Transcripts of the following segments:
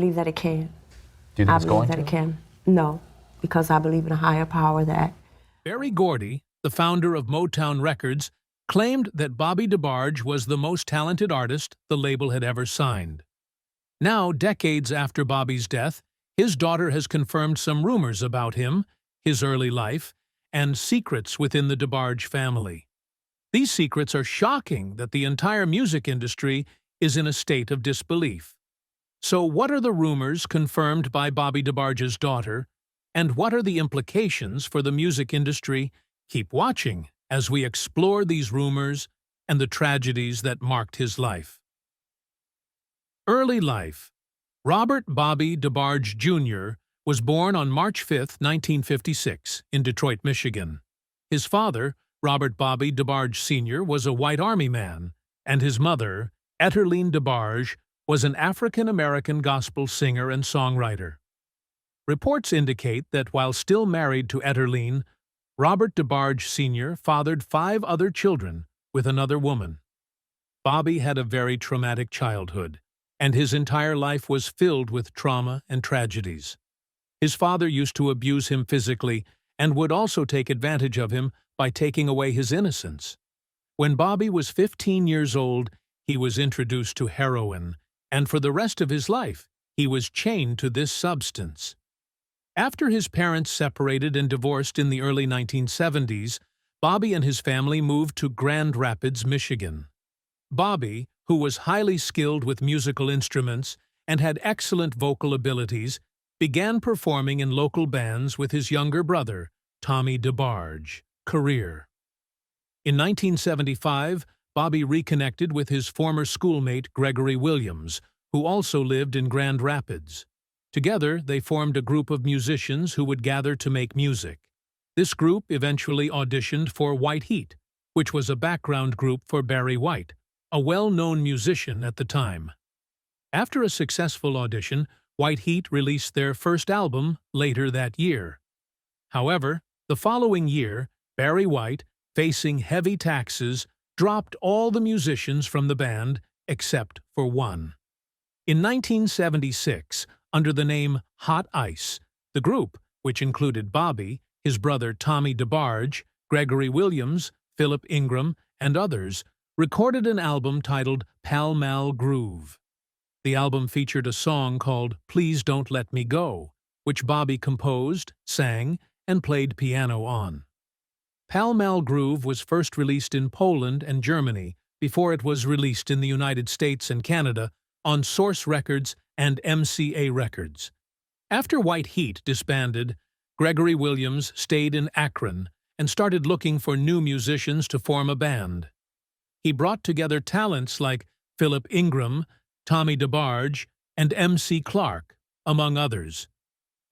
believe that it can. Do you think I it's believe going that to? it can. No, because I believe in a higher power that... Berry Gordy, the founder of Motown Records, claimed that Bobby DeBarge was the most talented artist the label had ever signed. Now, decades after Bobby's death, his daughter has confirmed some rumors about him, his early life, and secrets within the DeBarge family. These secrets are shocking that the entire music industry is in a state of disbelief. So what are the rumors confirmed by Bobby DeBarge's daughter, and what are the implications for the music industry? Keep watching as we explore these rumors and the tragedies that marked his life. Early life. Robert Bobby DeBarge Jr. was born on March 5, 1956, in Detroit, Michigan. His father, Robert Bobby DeBarge Sr., was a White Army man, and his mother, Etterline DeBarge, was an African-American gospel singer and songwriter. Reports indicate that while still married to Etterline, Robert DeBarge Sr. fathered 5 other children with another woman. Bobby had a very traumatic childhood, and his entire life was filled with trauma and tragedies. His father used to abuse him physically and would also take advantage of him by taking away his innocence. When Bobby was 15 years old, he was introduced to heroin, and for the rest of his life, he was chained to this substance. After his parents separated and divorced in the early 1970s, Bobby and his family moved to Grand Rapids, Michigan. Bobby, who was highly skilled with musical instruments and had excellent vocal abilities, began performing in local bands with his younger brother, Tommy DeBarge. Career. In 1975, Bobby reconnected with his former schoolmate Gregory Williams, who also lived in Grand Rapids. Together, they formed a group of musicians who would gather to make music. This group eventually auditioned for White Heat, which was a background group for Barry White, a well-known musician at the time. After a successful audition, White Heat released their first album later that year. However, the following year, Barry White, facing heavy taxes, dropped all the musicians from the band except for one. In 1976, under the name Hot Ice, the group, which included Bobby, his brother Tommy DeBarge, Gregory Williams, Philip Ingram, and others, recorded an album titled Pall Mall Groove. The album featured a song called Please Don't Let Me Go, which Bobby composed, sang, and played piano on. Pall Mall Groove was first released in Poland and Germany before it was released in the United States and Canada on Source Records and MCA Records. After White Heat disbanded, Gregory Williams stayed in Akron and started looking for new musicians to form a band. He brought together talents like Philip Ingram, Tommy DeBarge, and MC Clark, among others.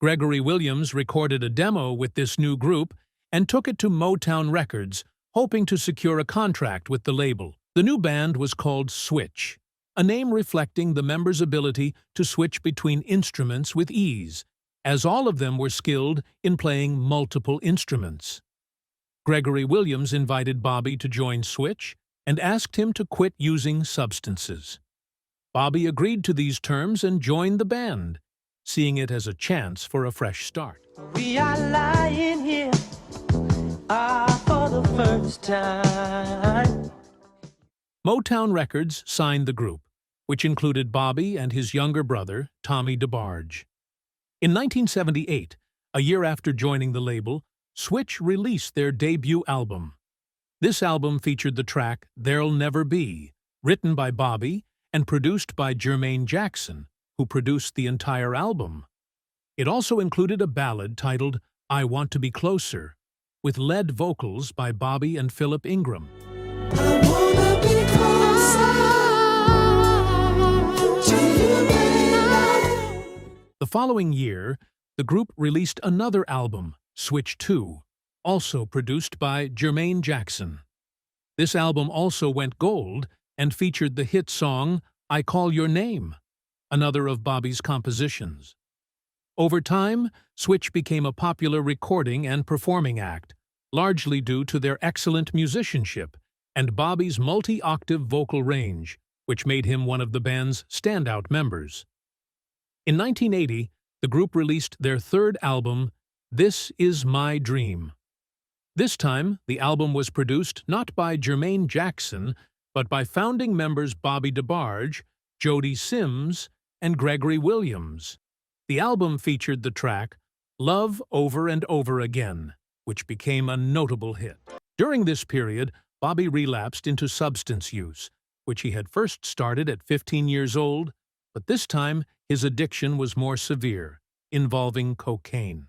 Gregory Williams recorded a demo with this new group and took it to Motown Records, hoping to secure a contract with the label. The new band was called Switch, a name reflecting the members' ability to switch between instruments with ease, as all of them were skilled in playing multiple instruments. Gregory Williams invited Bobby to join Switch and asked him to quit using substances. Bobby agreed to these terms and joined the band, seeing it as a chance for a fresh start. We are lying here for the first time. Motown Records signed the group, which included Bobby and his younger brother, Tommy DeBarge. In 1978, a year after joining the label, Switch released their debut album. This album featured the track There'll Never Be, written by Bobby and produced by Jermaine Jackson, who produced the entire album. It also included a ballad titled I Want to Be Closer, with lead vocals by Bobby and Philip Ingram. I wanna be closer to you, baby. The following year, the group released another album, Switch 2, also produced by Jermaine Jackson. This album also went gold and featured the hit song I Call Your Name, another of Bobby's compositions. Over time, Switch became a popular recording and performing act, largely due to their excellent musicianship and Bobby's multi-octave vocal range, which made him one of the band's standout members. In 1980, the group released their third album, This Is My Dream. This time, the album was produced not by Jermaine Jackson, but by founding members Bobby DeBarge, Jody Sims, and Gregory Williams. The album featured the track Love Over and Over Again, which became a notable hit. During this period, Bobby relapsed into substance use, which he had first started at 15 years old, but this time his addiction was more severe, involving cocaine.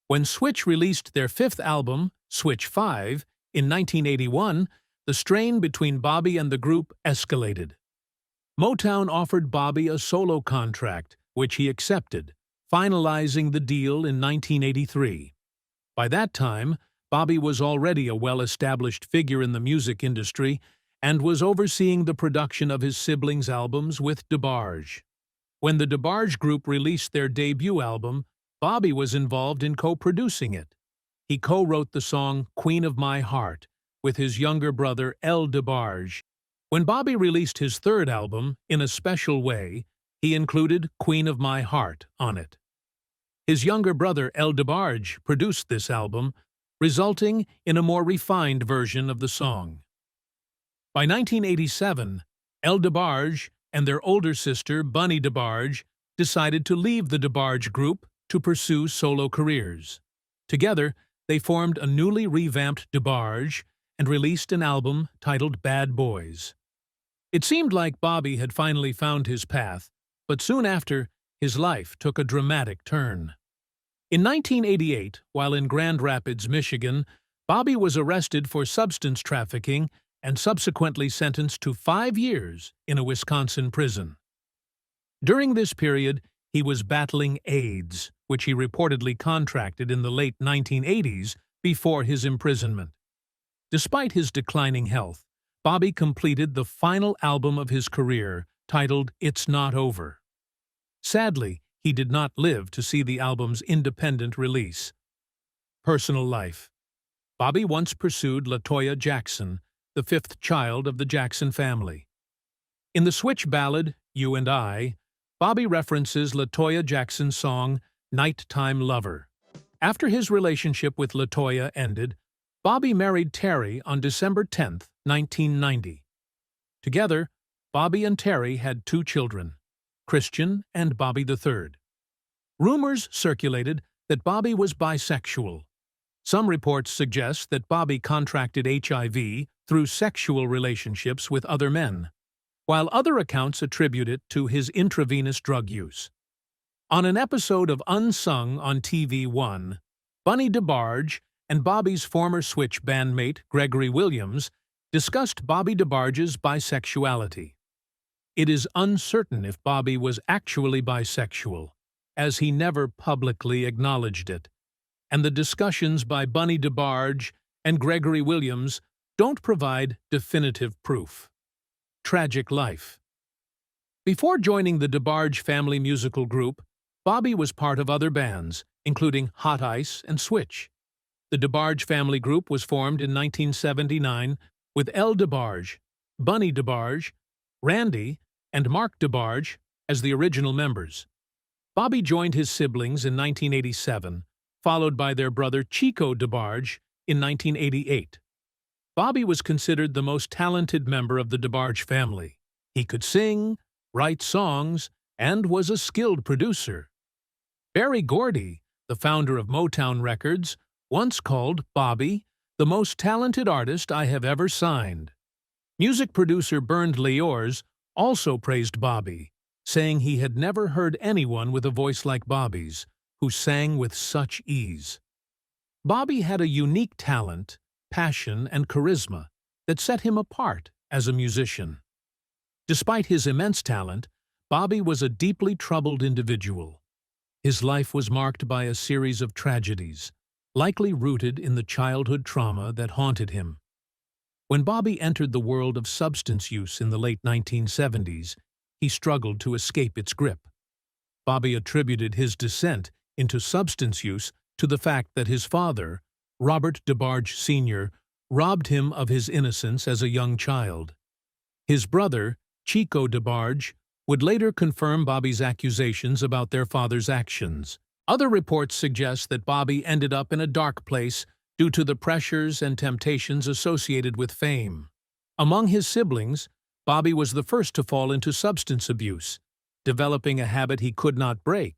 When Switch released their fifth album, Switch 5, in 1981, the strain between Bobby and the group escalated. Motown offered Bobby a solo contract, which he accepted, finalizing the deal in 1983. By that time, Bobby was already a well-established figure in the music industry and was overseeing the production of his siblings' albums with DeBarge. When the DeBarge group released their debut album, Bobby was involved in co-producing it. He co-wrote the song Queen of My Heart with his younger brother DeBarge. When Bobby released his third album, In a Special Way, he included Queen of My Heart on it. His younger brother DeBarge produced this album, resulting in a more refined version of the song. By 1987, DeBarge and their older sister, Bunny DeBarge, decided to leave the DeBarge group to pursue solo careers. Together, they formed a newly revamped DeBarge and released an album titled Bad Boys. It seemed like Bobby had finally found his path, but soon after, his life took a dramatic turn. In 1988, while in Grand Rapids, Michigan, Bobby was arrested for substance trafficking and subsequently sentenced to 5 years in a Wisconsin prison. During this period, he was battling AIDS, which he reportedly contracted in the late 1980s before his imprisonment. Despite his declining health, Bobby completed the final album of his career, titled It's Not Over. Sadly, he did not live to see the album's independent release. Personal life. Bobby once pursued LaToya Jackson, the fifth child of the Jackson family. In the Switch ballad, You and I, Bobby references LaToya Jackson's song, Nighttime Lover. After his relationship with LaToya ended, Bobby married Terry on December 10, 1990. Together, Bobby and Terry had 2 children, Christian and Bobby III. Rumors circulated that Bobby was bisexual. Some reports suggest that Bobby contracted HIV through sexual relationships with other men, while other accounts attribute it to his intravenous drug use. On an episode of Unsung on TV1, Bunny DeBarge and Bobby's former Switch bandmate Gregory Williams discussed Bobby DeBarge's bisexuality. It is uncertain if Bobby was actually bisexual, as he never publicly acknowledged it, and the discussions by Bunny DeBarge and Gregory Williams don't provide definitive proof. Tragic life. Before joining the DeBarge family musical group, Bobby was part of other bands, including Hot Ice and Switch. The DeBarge family group was formed in 1979 with DeBarge, Bunny DeBarge, Randy, and Mark DeBarge as the original members. Bobby joined his siblings in 1987, followed by their brother Chico DeBarge in 1988. Bobby was considered the most talented member of the DeBarge family. He could sing, write songs, and was a skilled producer. Gordy, the founder of Motown Records, once called Bobby the most talented artist I have ever signed. Music producer Bernd Leors also praised Bobby, saying he had never heard anyone with a voice like Bobby's, who sang with such ease. Bobby had a unique talent, passion, and charisma that set him apart as a musician. Despite his immense talent, Bobby was a deeply troubled individual. His life was marked by a series of tragedies, likely rooted in the childhood trauma that haunted him. When Bobby entered the world of substance use in the late 1970s, he struggled to escape its grip. Bobby attributed his descent into substance use to the fact that his father, Robert DeBarge Sr., robbed him of his innocence as a young child. His brother, Chico DeBarge, would later confirm Bobby's accusations about their father's actions. Other reports suggest that Bobby ended up in a dark place due to the pressures and temptations associated with fame. Among his siblings, Bobby was the first to fall into substance abuse, developing a habit he could not break,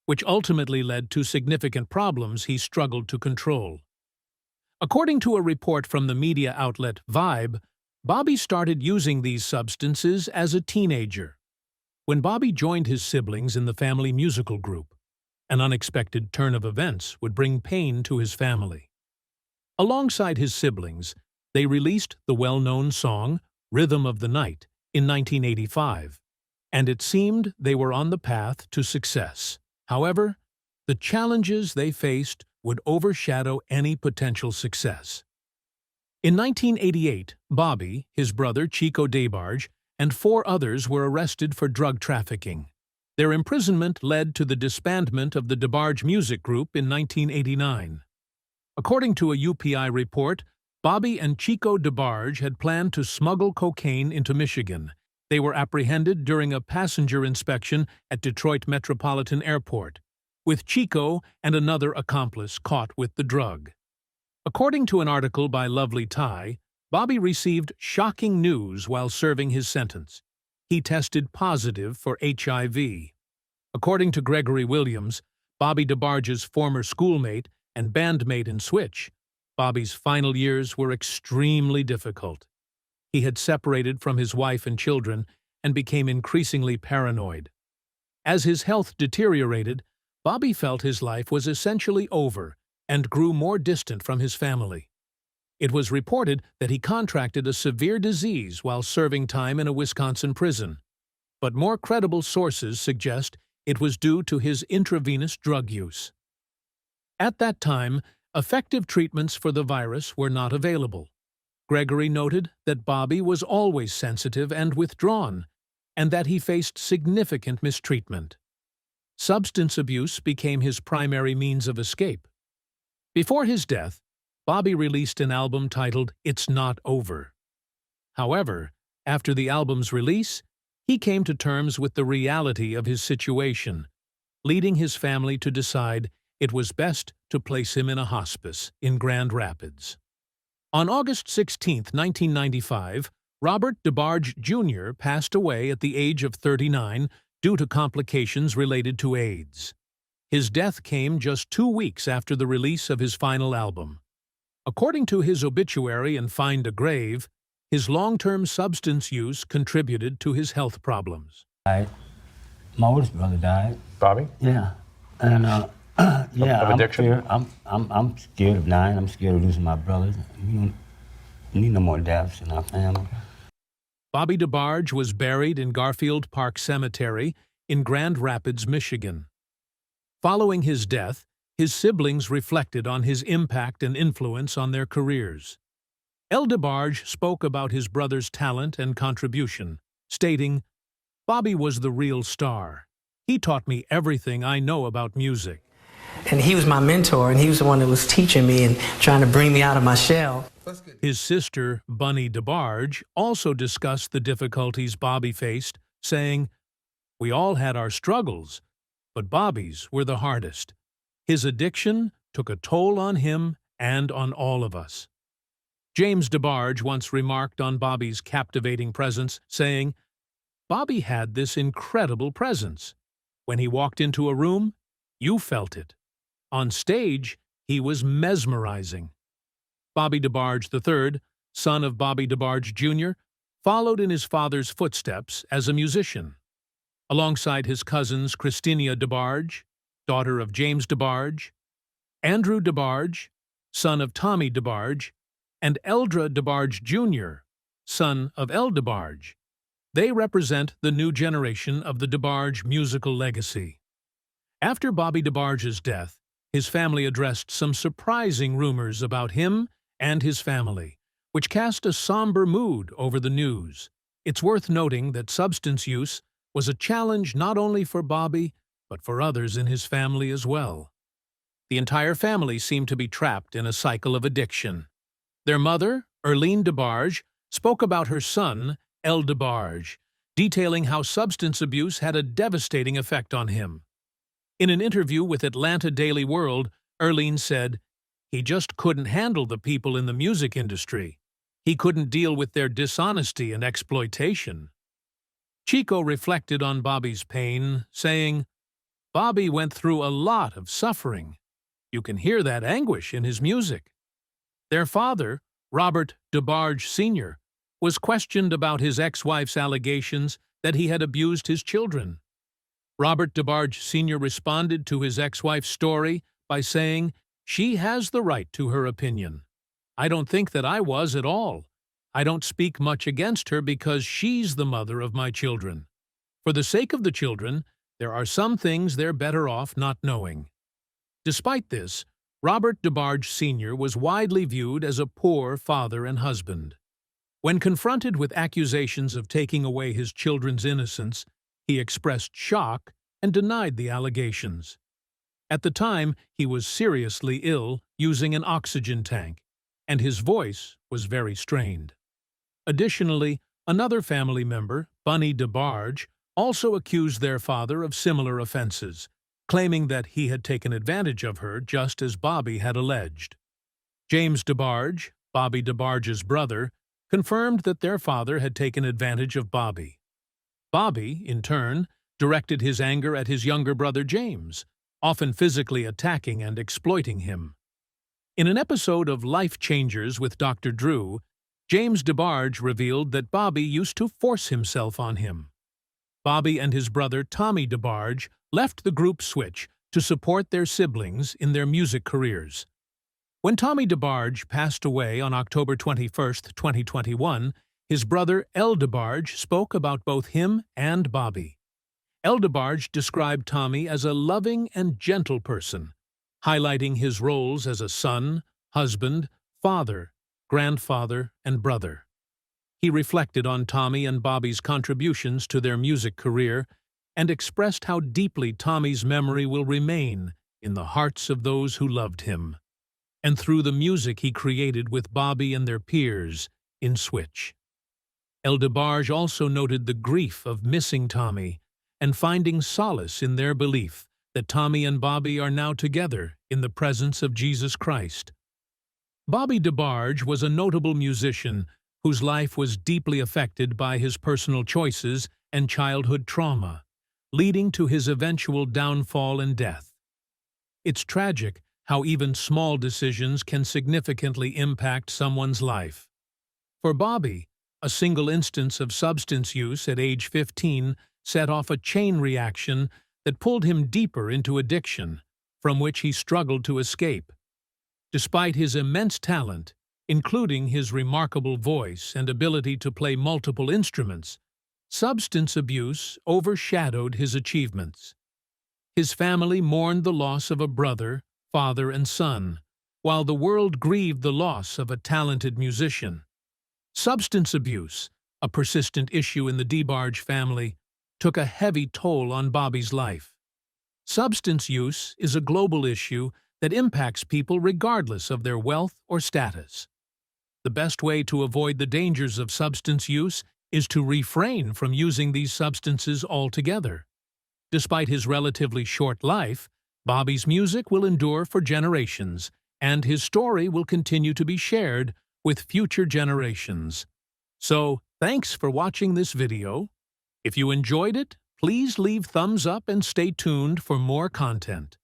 which ultimately led to significant problems he struggled to control. According to a report from the media outlet Vibe, Bobby started using these substances as a teenager. When Bobby joined his siblings in the family musical group, an unexpected turn of events would bring pain to his family. Alongside his siblings, they released the well-known song Rhythm of the Night in 1985, and it seemed they were on the path to success. However, the challenges they faced would overshadow any potential success. In 1988, Bobby, his brother Chico DeBarge, and 4 others were arrested for drug trafficking. Their imprisonment led to the disbandment of the DeBarge music group in 1989. According to a UPI report, Bobby and Chico DeBarge had planned to smuggle cocaine into Michigan. They were apprehended during a passenger inspection at Detroit Metropolitan Airport, with Chico and another accomplice caught with the drug. According to an article by Lovely Ty, Bobby received shocking news while serving his sentence. He tested positive for HIV. According to Gregory Williams, Bobby DeBarge's former schoolmate and bandmate in Switch, Bobby's final years were extremely difficult. He had separated from his wife and children and became increasingly paranoid. As his health deteriorated, Bobby felt his life was essentially over and grew more distant from his family. It was reported that he contracted a severe disease while serving time in a Wisconsin prison, but more credible sources suggest it was due to his intravenous drug use. At that time, effective treatments for the virus were not available. Gregory noted that Bobby was always sensitive and withdrawn, and that he faced significant mistreatment. Substance abuse became his primary means of escape. Before his death, Bobby released an album titled It's Not Over. However, after the album's release, he came to terms with the reality of his situation, leading his family to decide it was best to place him in a hospice in Grand Rapids. On August 16, 1995, Robert DeBarge Jr. passed away at the age of 39 due to complications related to AIDS. His death came just 2 weeks after the release of his final album. According to his obituary in Find a Grave, his long-term substance use contributed to his health problems. My oldest brother died. Bobby? Yeah, and yeah, Of addiction? I'm scared of dying. I'm scared of losing my brothers. We don't need no more deaths in our family. Bobby DeBarge was buried in Garfield Park Cemetery in Grand Rapids, Michigan. Following his death, his siblings reflected on his impact and influence on their careers. El DeBarge spoke about his brother's talent and contribution, stating, "Bobby was the real star. He taught me everything I know about music." And he was my mentor, and he was the one that was teaching me and trying to bring me out of my shell. His sister, Bunny DeBarge, also discussed the difficulties Bobby faced, saying, "We all had our struggles, but Bobby's were the hardest. His addiction took a toll on him and on all of us." James DeBarge once remarked on Bobby's captivating presence, saying, "Bobby had this incredible presence. When he walked into a room, you felt it. On stage, he was mesmerizing." Bobby DeBarge III, son of Bobby DeBarge Jr., followed in his father's footsteps as a musician. Alongside his cousins Christina DeBarge, daughter of James DeBarge, Andrew DeBarge, son of Tommy DeBarge, and Eldra DeBarge Jr., son of El DeBarge. They represent the new generation of the DeBarge musical legacy. After Bobby DeBarge's death, his family addressed some surprising rumors about him and his family, which cast a somber mood over the news. It's worth noting that substance use was a challenge not only for Bobby, but for others in his family as well. The entire family seemed to be trapped in a cycle of addiction. Their mother, Erlene DeBarge, spoke about her son, El DeBarge, detailing how substance abuse had a devastating effect on him. In an interview with Atlanta Daily World, Erlene said, "He just couldn't handle the people in the music industry. He couldn't deal with their dishonesty and exploitation." Chico reflected on Bobby's pain, saying, "Bobby went through a lot of suffering. You can hear that anguish in his music." Their father, Robert DeBarge Sr., was questioned about his ex-wife's allegations that he had abused his children. Robert DeBarge Sr. responded to his ex-wife's story by saying, "She has the right to her opinion. I don't think that I was at all. I don't speak much against her because she's the mother of my children. For the sake of the children, there are some things they're better off not knowing." Despite this, Robert DeBarge Sr. was widely viewed as a poor father and husband. When confronted with accusations of taking away his children's innocence, he expressed shock and denied the allegations. At the time, he was seriously ill, using an oxygen tank, and his voice was very strained. Additionally, another family member, Bunny DeBarge, also accused their father of similar offenses, claiming that he had taken advantage of her just as Bobby had alleged. James DeBarge, Bobby DeBarge's brother, confirmed that their father had taken advantage of Bobby. Bobby, in turn, directed his anger at his younger brother James, often physically attacking and exploiting him. In an episode of Life Changers with Dr. Drew, James DeBarge revealed that Bobby used to force himself on him. Bobby and his brother Tommy DeBarge left the group Switch to support their siblings in their music careers. When Tommy DeBarge passed away on October 21, 2021, his brother El DeBarge spoke about both him and Bobby. El DeBarge described Tommy as a loving and gentle person, highlighting his roles as a son, husband, father, grandfather, and brother. He reflected on Tommy and Bobby's contributions to their music career and expressed how deeply Tommy's memory will remain in the hearts of those who loved him, and through the music he created with Bobby and their peers in Switch. El DeBarge also noted the grief of missing Tommy and finding solace in their belief that Tommy and Bobby are now together in the presence of Jesus Christ. Bobby DeBarge was a notable musician whose life was deeply affected by his personal choices and childhood trauma, leading to his eventual downfall and death. It's tragic how even small decisions can significantly impact someone's life. For Bobby, a single instance of substance use at age 15 set off a chain reaction that pulled him deeper into addiction, from which he struggled to escape. Despite his immense talent, including his remarkable voice and ability to play multiple instruments, substance abuse overshadowed his achievements. His family mourned the loss of a brother, father, and son, while the world grieved the loss of a talented musician. Substance abuse, a persistent issue in the DeBarge family, took a heavy toll on Bobby's life. Substance use is a global issue that impacts people regardless of their wealth or status. The best way to avoid the dangers of substance use is to refrain from using these substances altogether. Despite his relatively short life, Bobby's music will endure for generations, and his story will continue to be shared with future generations. So, thanks for watching this video. If you enjoyed it, please leave thumbs up and stay tuned for more content.